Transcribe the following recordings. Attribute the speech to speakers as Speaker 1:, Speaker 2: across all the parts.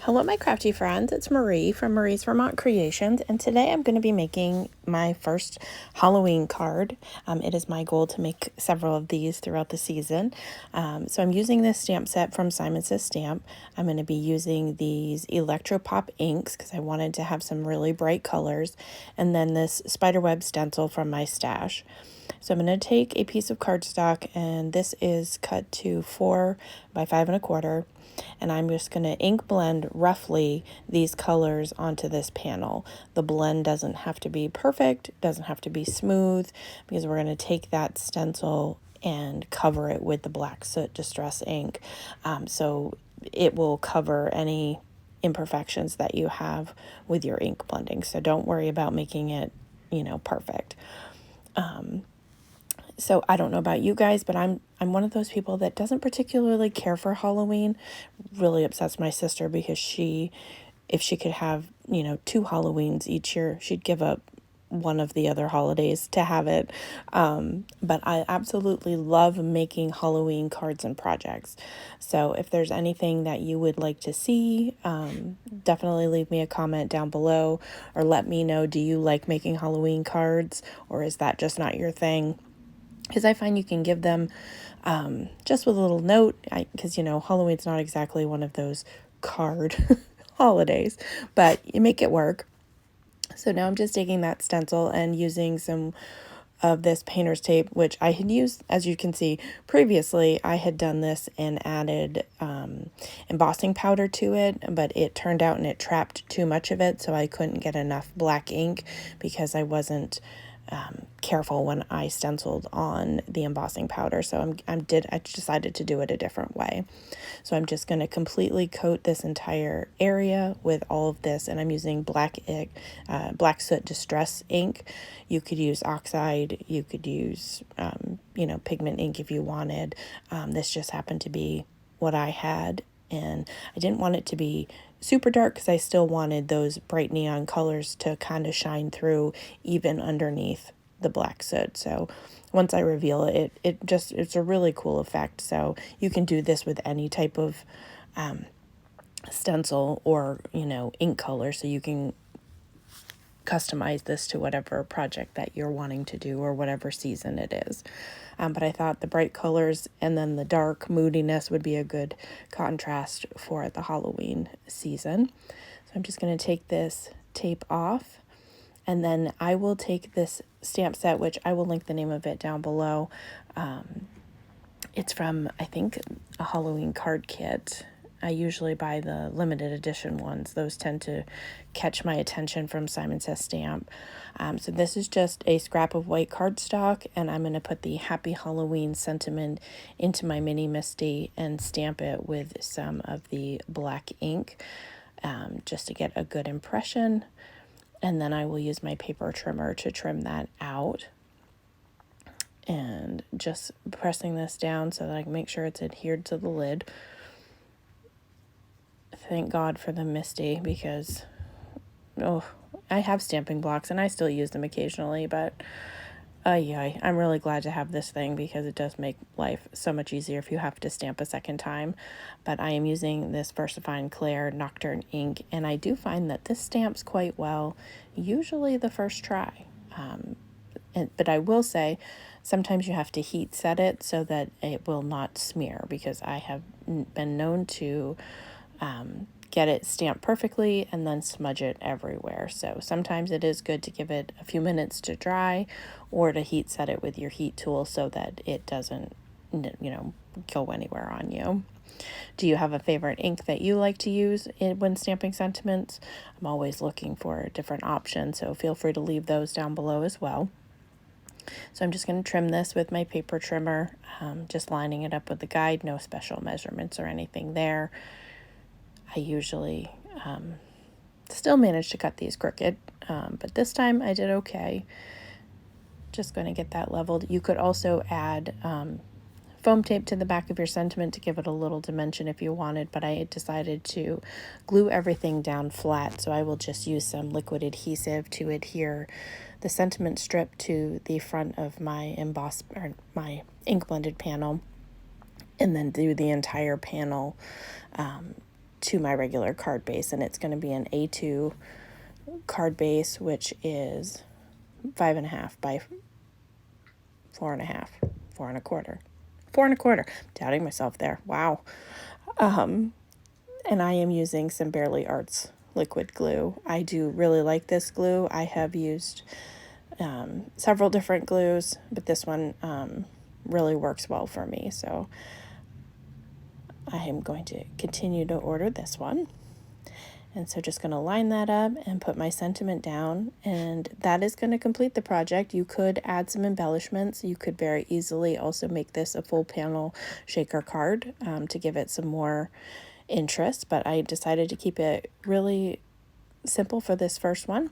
Speaker 1: Hello, my crafty friends. It's Marie from Marie's Vermont Creations, and today I'm going to be making my first Halloween card. It is my goal to make several of these throughout the season. So I'm using this stamp set from Simon Says Stamp. I'm going to be using these Electropop inks because I wanted to have some really bright colors, and then this spiderweb stencil from my stash. So I'm going to take a piece of cardstock, and this is cut to 4 by 5 1/4. And I'm just going to ink blend roughly these colors onto this panel. The blend doesn't have to be perfect, doesn't have to be smooth, because we're going to take that stencil and cover it with the Black Soot Distress ink. So it will cover any imperfections that you have with your ink blending. So don't worry about making it, perfect. So I don't know about you guys, but I'm one of those people that doesn't particularly care for Halloween. Really upsets my sister because if she could have, 2 Halloweens each year, she'd give up one of the other holidays to have it. But I absolutely love making Halloween cards and projects. So if there's anything that you would like to see, definitely leave me a comment down below or let me know, do you like making Halloween cards, or is that just not your thing? Because I find you can give them just with a little note, because, Halloween's not exactly one of those card holidays, but you make it work. So now I'm just taking that stencil and using some of this painter's tape, which I had used, as you can see, previously. I had done this and added embossing powder to it, but it turned out and it trapped too much of it, so I couldn't get enough black ink because I wasn't careful when I stenciled on the embossing powder. So I decided to do it a different way. So I'm just going to completely coat this entire area with all of this, and I'm using Black Soot Distress ink. You could use oxide, you could use pigment ink if you wanted. This just happened to be what I had, and I didn't want it to be super dark because I still wanted those bright neon colors to kind of shine through even underneath the black soot. So once I reveal it, it's a really cool effect. So you can do this with any type of stencil or ink color, so you can customize this to whatever project that you're wanting to do or whatever season it is. But I thought the bright colors and then the dark moodiness would be a good contrast for the Halloween season. So I'm just going to take this tape off, and then I will take this stamp set, which I will link the name of it down below. It's from, I think, a Halloween card kit. I usually buy the limited edition ones. Those tend to catch my attention from Simon Says Stamp. So this is just a scrap of white cardstock, and I'm going to put the Happy Halloween sentiment into my mini Misty and stamp it with some of the black ink, just to get a good impression. And then I will use my paper trimmer to trim that out. And just pressing this down so that I can make sure it's adhered to the lid. Thank God for the Misty, because I have stamping blocks and I still use them occasionally, but I'm really glad to have this thing because it does make life so much easier if you have to stamp a second time. But I am using this VersaFine Claire Nocturne ink, and I do find that this stamps quite well, usually the first try. But I will say, sometimes you have to heat set it so that it will not smear, because I have been known to get it stamped perfectly and then smudge it everywhere. So sometimes it is good to give it a few minutes to dry, or to heat set it with your heat tool so that it doesn't, go anywhere on you. Do you have a favorite ink that you like to use when stamping sentiments? I'm always looking for different options, so feel free to leave those down below as well. So I'm just going to trim this with my paper trimmer, just lining it up with the guide, no special measurements or anything there. I usually still manage to cut these crooked, but this time I did okay. Just going to get that leveled. You could also add foam tape to the back of your sentiment to give it a little dimension if you wanted, but I decided to glue everything down flat, so I will just use some liquid adhesive to adhere the sentiment strip to the front of my my ink blended panel, and then do the entire panel to my regular card base, and it's going to be an A2 card base, which is 5.5 by 4.5, 4.25, 4.25. Doubting myself there. Wow. And I am using some Barely Arts liquid glue. I do really like this glue. I have used several different glues, but this one really works well for me. So I am going to continue to order this one. And so just going to line that up and put my sentiment down, and that is going to complete the project. You could add some embellishments. You could very easily also make this a full panel shaker card to give it some more interest, but I decided to keep it really simple for this first one.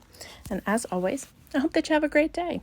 Speaker 1: And as always, I hope that you have a great day.